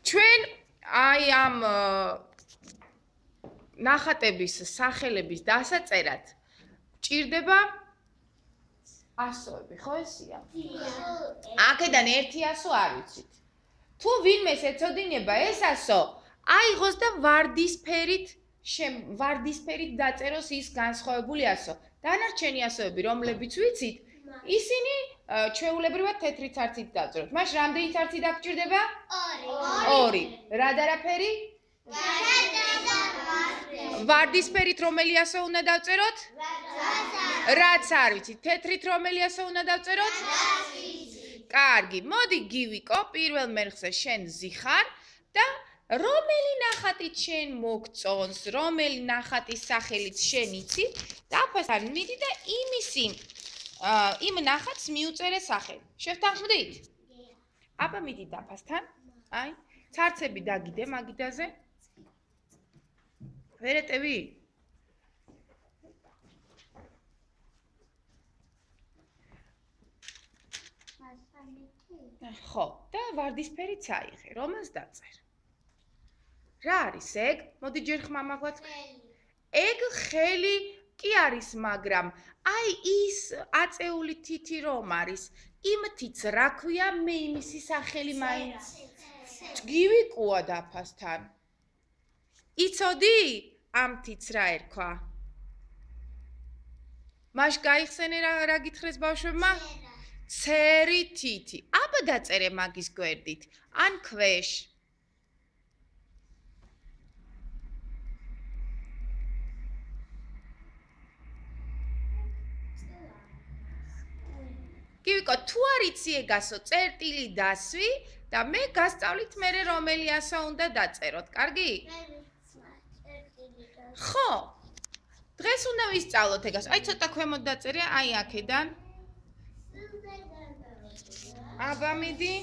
ჩვენ აი ამ ნახატების სახელების დასაწერად ჭირდება ასოები, ხო ესია? აქედან ერთი ასო არ ვიცით. თუ ვინმეს ეცოდინება ეს ასო, აიღოს და ვარდისფერით დაწეროს ის განსხვავებული ასო. დანარჩენი ასოები, რომლებიც ვიცით, ისინი ჩვეულებრივად თეთრი ცარცით დავწეროთ. მაშ რამდენი ცარცი დაგჭირდება? 2. რა დარაფერი? ვარდისფერით რომელი ასო უნდა დავწეროთ? რაც არ ვიცით. თეთრით რომელი ასო უნდა დავწეროთ? კარგი, მოდი გივიკო, პირველ მერხზე შენ ზიხარ და რომელი ნახატით შენ მოგწონს, რომელი ნახატის სახელიც შენ იცი, დაფასთან მიდი და იმ ნახატს მიუწერე სახელი. შევთანხმდით? აბა მიდი დაფასთან. აი, ცარცები დაგიდე მაგიდაზე. ვერეტევი? ხო, და ვარდისფერიც აიღე, რომელს დაწერ. რა არის ეგ? მოდი ჯერ ხმამაღლად. ეგ ხელი კი არის, მაგრამ აი ის აწეული თითი რომ არის, იმ თითს რა ქვია, მე იმისი სახელი მაინც გივიკუა დაფასთან. იცოდი ამ თითს რა ერქვა? მაშ გაიხსენე რა გითხრეს ბავშვებმა? ცერი თითი. აბა დაწერე მაგის გვერდით. ან ქვეშ. გივიკო, თუ არ იცი ეგასო, წერტილი დასვი და მე გასწავლით მერე რომელი ასო უნდა დაწეროთ. კარგი? ხო. დღეს უნდა ვისწავლოთ ეგას. აი ცოტა ქვემოთ დაწერე, აი აქედან. აბა მიდი.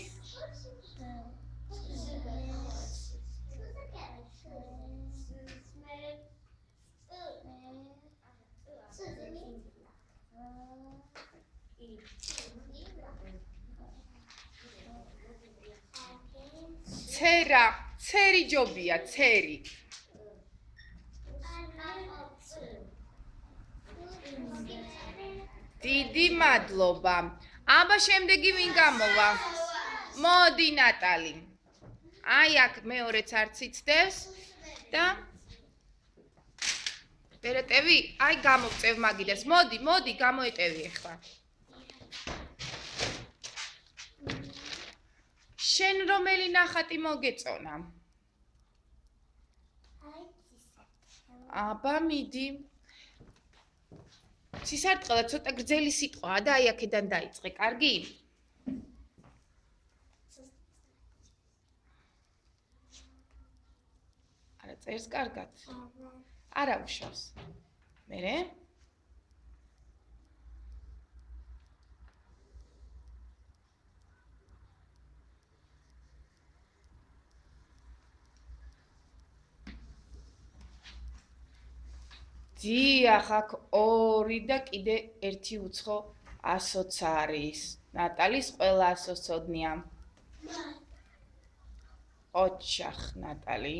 ცერა, ცერი ჯობია, ცერი. დიდი მადლობა. აბა შემდეგი ვინ გამოვა? მოდი ნატალი. აი აქ მეორეც არც იცდევს და ვერეტევი? აი გამოვწევ მაგიდას. მოდი, გამოეტევი ახლა. შენ რომელი ნახატი მოგეწონა? აბა მიდი. ცისარტყელა ცოტა გრძელი სიტყვაა და აი აქედან დაიწყე, კარგი? არა წერს კარგად? არა უშავს. მერე? დიახ, აქ 2 და კიდე 1 უცხო ასოც არის. ნატალის ყველა ასოს ცოდნია. ოჩახ ნატალი.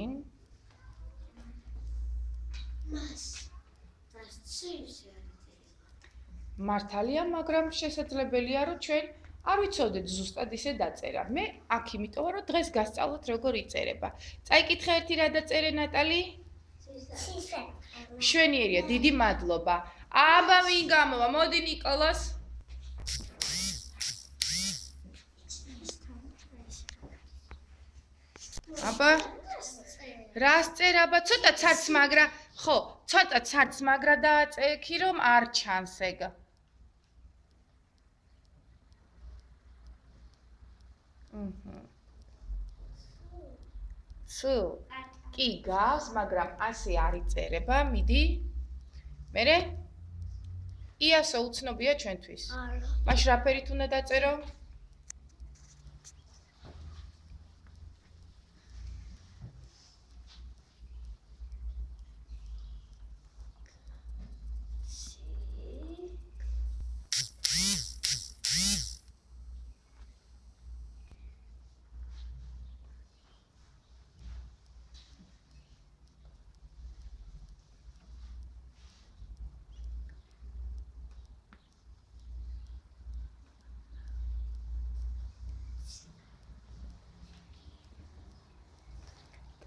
მართალია, მაგრამ შესაძლებელია, რომ ჩვენ არ ვიცოდეთ ზუსტად ისე დაწერა. მე აქ იმიტომ რომ დღეს გასწავლოთ როგორ იწერება. წაიკითხე ერთი რა დაწერე ნატალი? შვენიერია, დიდი მადლობა. აბა ვინ გამოვა? მოდი ნიკოლას. აბა რას წერ? აბა ცოტა ცარც მაგრა, ხო, ცოტა ცარც მაგრა დააწექი რომ არ ჩანს ეგ. სულ კი გავს, მაგრამ ასე არ იწერება, მიდი. მერე? იასო უცნობია ჩვენთვის. მაშ რა ფერით უნდა დაწერო?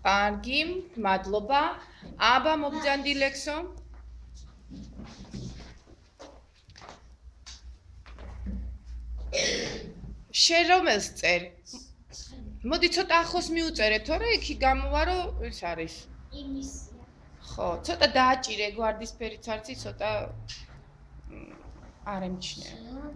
კარგი, მადლობა. აბა მობძანდი ლექსო. შენ რომელს წერ? მოდი ცოტა ახლოს მიუწერე, თორე იქი გამოვა რომ ის არის. იმისია. ხო, ცოტა დააჭირე გვარდისფერი ცარცი, ცოტა არ ემჩნევა.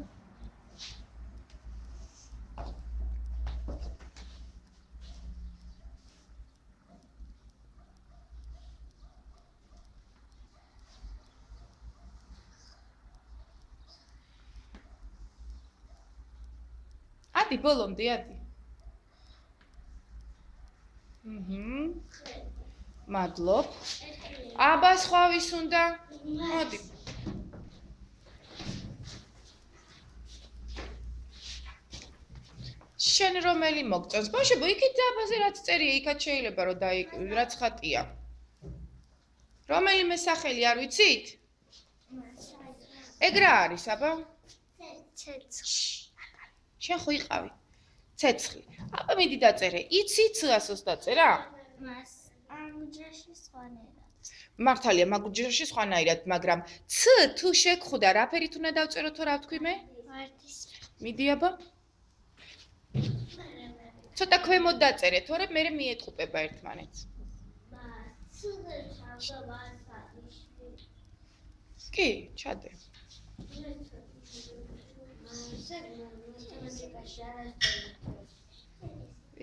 ადი ბოლომდე ადი. მადლობ. აბა სხვა ვის უნდა? მოდი. შენ რომელი მოგწონს? ბავშვებო, იქით აბაზე რაც წერია, იქაც შეიძლება რომ რაც ხატია. რომელიმე სახელი არ ვიცით? ეგ რა არის, აბა? ცეცხლი. შენ ხო იყავი? ცეცხლი. აბა მიდი დაწერე. იცი ც-ასოს დაწერა? მას ამჯერში სხვანაირად. მართალია, მაგუჯერში სხვანაირად, მაგრამ ც თუ შეგხვდა, რა ფერით უნდა დავწერო თუ რა ვთქვი მე? ვარდისფერი. მიდი აბა. ცოტა ქვემოთ დაწერე, თორე მე მიეტყუპება ერთმანეთს. კი, ჩადე.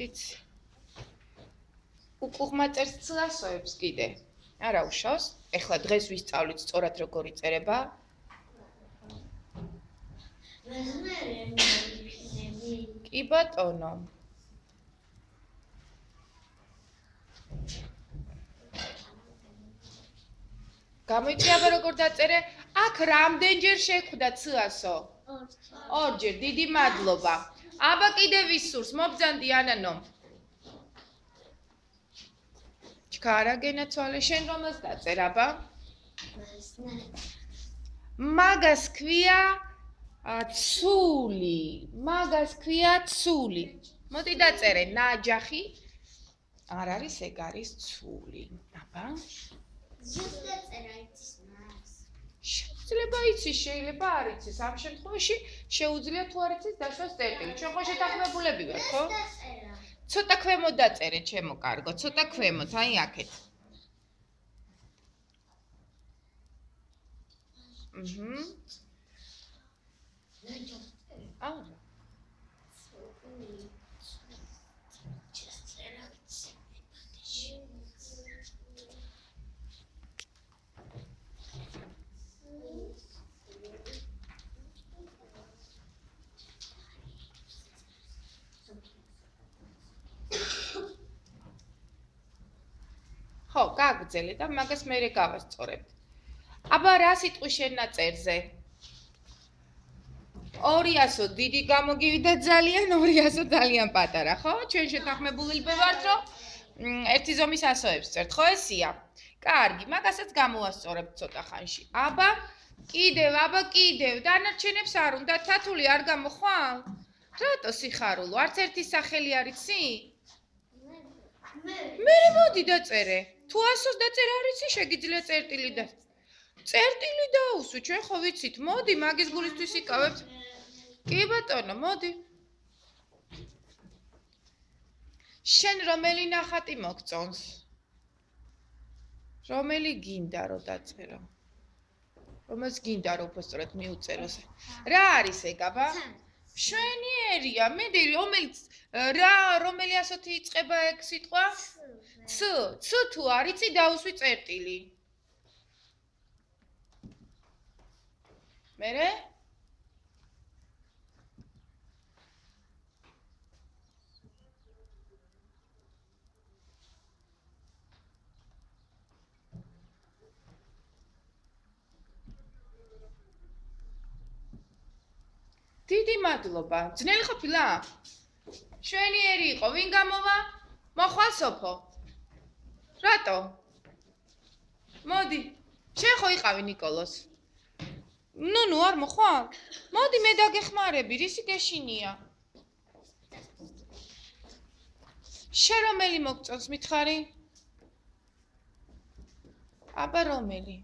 იცი. უკუღმა წერს ц-ასოებს კიდე. არა უშავს. ეხლა დღეს ვისწავლით სწორად როგორ იწერება. კი ბატონო. გამოიწვია აბა როგორ დაწერე? აქ რამდენჯერ შეხვდა ц-ასო? ორჯერ. დიდი მადლობა. აბა კიდე ვის სურს? მობძანდი ანანო. ჩქარა გენაცვალე, შენ რომელს დაწერ აბა? მაგას ქვია ცული. მაგას ქვია ცული. მოდი დაწერე ნაჯახი. არ არის, ეგ არის ცული. აბა? შეიძლება იცის, შეიძლება არ იცის. ამ შემთხვევაში შეუძლია თუ არ იცის დაშვას წერტილი. ჩვენ ხო შეთანხმებულები ვართ, ხო? ცოტა ქვემოთ დაწერე, ჩემო კარგო, ცოტა ქვემოთ, აი აქეთ. არა. ხო, გაგძელე და მაგას მერე გავასწორებთ. აბა რა სიტყვი შენ ნაწერზე? 200 დიდი გამოგივიდა ძალიან, 200 ძალიან პატარა, ხო? ჩვენ შეთანხმებულები ვართ, რომ ერთი ზომის ასოებს წერთ, ხო ესია? კარგი, მაგასაც გამოვასწორებთ ცოტა ხანში. აბა, კიდევ, დანარჩენებს არ უნდა, თათული არ გამოხვალ? რატო სიხარულო? არც ერთი სახელი არ იცი? მე მოდი დაწერე. თუ 100-ს დაწერე არ იცი, შეგიძლია წერტილი და წერტილი დაუსვი, ჩვენ ხო ვიცით. მოდი, მაგის გულისთვის იკავებთ. კი ბატონო, მოდი. შენ რომელი ნახატი მოგწონს? რომელი გინდა რომ დაწერო? რომელს გინდა რომ უბრალოდ მიუწეროს? რა არის ეგ, აბა? შვენიერია, მიდი, რომელი ასოთი იწყება ეგ სიტყვა? ც თუ არ იცი, დაუსვი წერტილი. მერე? დიდი მადლობა. ძნელი ყოფილა? შვენიერი იყო, ვინ გამოვა? მოხვალ სოფო. რატო? მოდი. შენ ხო იყავი ნიკოლოს? ნუ არ მოხვალ? მოდი მე დაგეხმარები, რისი გეშინია? შენ რომელი მოგწონს მითხარი? აბა რომელი?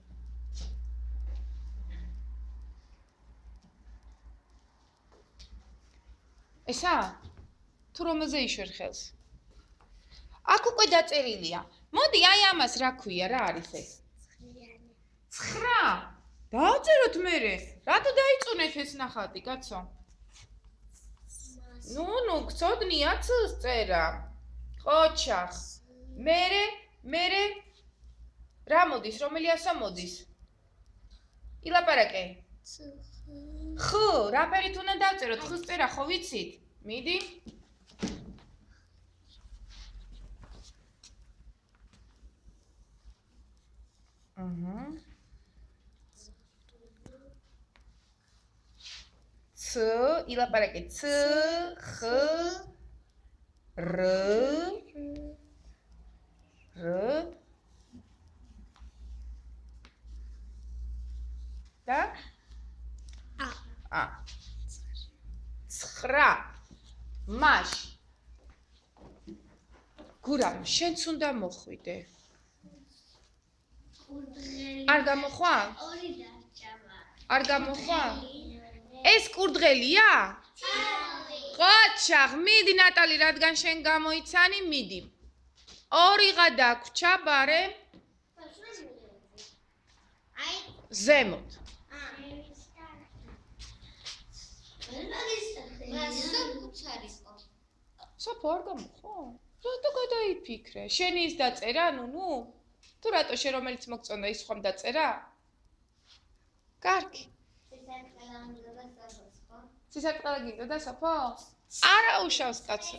ესა? თუ რომელზე იშვერ ხელს? აქ უკვე დაწერილია. მოდი აი ამას რა ქვია, რა არის ეს? 9. დააწეროთ მერე. რატო დაიწუნეთ ეს ნახატი, კაცო? ნუ, გწოდნია ცს წერა. ყოჩახ. მერე რა მოდის, რომელი ასო მოდის? ილაპარაკე. ხ, რა ფერით უნდა დავწეროთ? ხს წერა ხო ვიცით? მიდი. ც, ილაპარაკე. ც, ხ, р, და ა. 9. მაშ. გურამ, შენც უნდა მოხვიდე. არ გამოხვა? არ გამოხვა? ეს კურდღელია? ყოჩახ, მიდი ნატალი, რადგან შენ გამოიცანი, მიდი. 2-ღა დაგვრჩა, ბარე. ზემოთ. სოფო არ გამოხვა? რატო გადაიფიქრე? შენი ის დაწერა, ნუნუ? თუ რატო შენ რომელიც მოგწონდა ის ხომ დაწერა? კარგი. სისარტყელა გინდოდა სოფო? არა უშავს კაცო.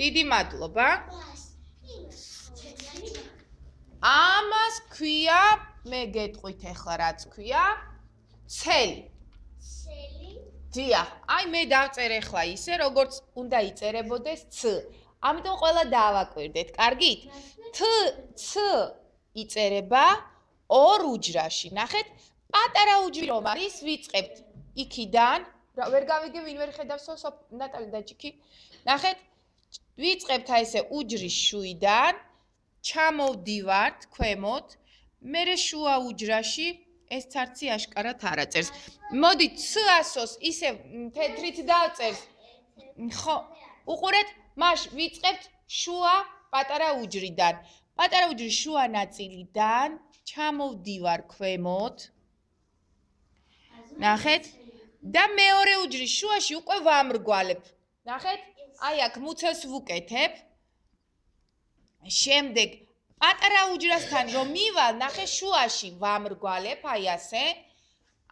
დიდი მადლობა. ამას ქვია, მე გეტყვით ახლა რაც ქვია, ცელი. დიახ, აი მე დავწერე ახლა ისე, როგორც უნდა იწერებოდეს ც. ამიტომ ყველა დაავაკვირდეთ, კარგით? ც იწერება 2 უჯრაში. ნახეთ, პატარა უჯრი რომ არის, ვიწყებთ იქიდან, ვერ გავიგე ვინ ვერ ხედავს ნატალი დაჭიქი. ნახეთ, ვიწყებთ აი ესე უჯრის შუიდან, ჩამოვდივართ ქვემოთ, მერე შუა უჯრაში ეს ცარცი აშკარად არ აწერს. მოდი ც-ასოს ისე თეთრით დავწერს. ხო, უყურეთ, მაშ ვიწყებთ შუა პატარა უჯრიდან. პატარა უჯრის შუა ნაწილიდან ჩამოვდივარ ქვემოთ. ნახეთ, და მეორე უჯრის შუაში უკვე ვამრგვალებ. ნახეთ, აი აქ მუცელს ვუკეთებ. შემდეგ პატარა უჯრასთან რომ მივალ, ნახე შუაში ვამრგვალებ, აი ასე,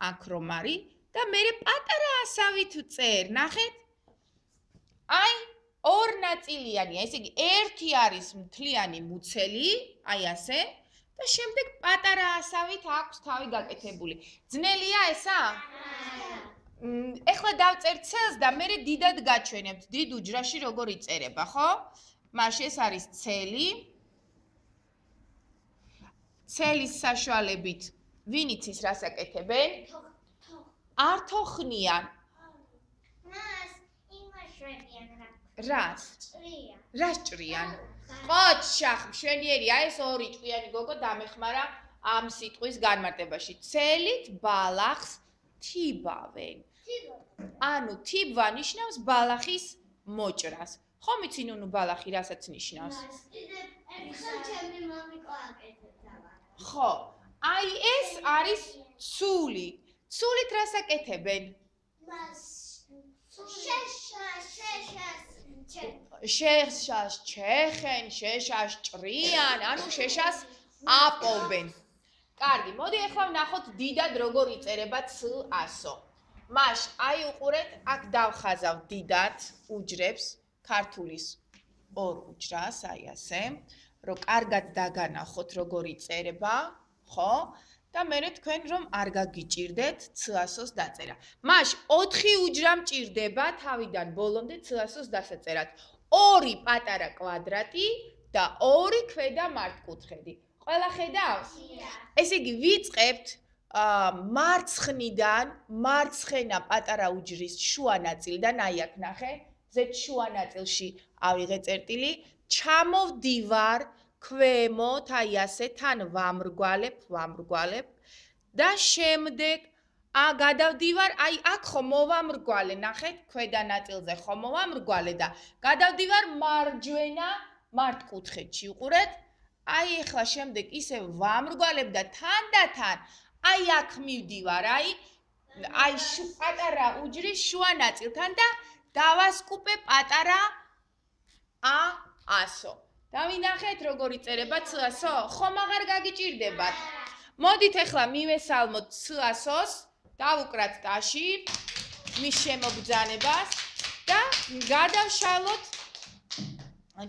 აქ რომ არის და მე პატარა ასავით წერ, ნახეთ? აი, 2 ნაწილიანია, ესე იგი, ერთი არის მთლიანი მუცელი, აი ასე, და შემდეგ პატარა ასავით აქვს თავი გაკეთებული. ძნელია ესა? ეხლა დავწერ ცელს და მე დიდად გაჩვენებთ, დიდ უჯრაში როგორ იწერება, ხო? მაშინ ეს არის ცელი. ცელის საშუალებით ვინ იცის რას აკეთებენ? არ თოხნიან. რას? რას ჭრიან? ყოჩახ, მშვენიერია ეს 2 ჭკვიანი გოგო დამეხმარა ამ სიტყვის განმარტებაში. ცელით ბალახს თიბავენ. ანუ თიბვა ნიშნავს ბალახის მოჭრას. ხომ იცი ნუნუ ბალახი რასაც ნიშნავს? ხო, აი ეს არის ცული. ცულით რას აკეთებენ? შეშას ჩეხენ, შეშას ჭრიან, ანუ შეშას აპოვენ. კარგი, მოდი ახლა ვნახოთ დიდად როგორ იწერება ც-ასო. მაშ, აი უყურეთ, აქ დავხაზავ დიდად უჯრებს, ქართულის 2 უჯრას, აი ასე, რომ კარგად დაგანახოთ როგორ იწერება, ხო? და მერე თქვენ რომ არ გაგიჭირდეთ ც-ასოს დაწერა. მაშ 4 უჯრა მჭირდება თავიდან ბოლომდე ც-ასოს დასაწერად. 2 პატარა კვადრატი და 2 ქვედა მართკუთხედი. ყველა ხედავს? ესე იგი ვიწყებთ მარცხნიდან, მარცხენა პატარა უჯრის შუა ნაწილიდან, აი აქ ნახე, ზედ შუა ნაწილში ავიღე წერტილი ჩამოვდივარ ქვემოთ, აი ასე თან ვამრგვალებ და შემდეგ გადავდივარ, აი აქ ხო მოვამრგვალე, ნახეთ, ქვედა ნაწილზე ხო მოვამრგვალე და გადავდივარ მარჯვენა მართკუთხედში. უყურეთ? აი ეხლა შემდეგ ისე ვამრგვალებ და თან აი აქ მივდივარ, აი პატარა უჯრის შუა ნაწილთან და დავასკუპე პატარა ასო. დავინახეთ როგორ იწერება C-ასო? ხომ აღარ გაგიჭირდებათ? მოდით ახლა მივესალმოთ C-ასოს, დავუკრათ ტაში მის შემოგბრძანებას და გადავშალოთ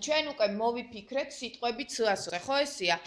ჩვენ უკვე მოვიფიქრეთ სიტყვები C-ასოზე, ხო ესეა?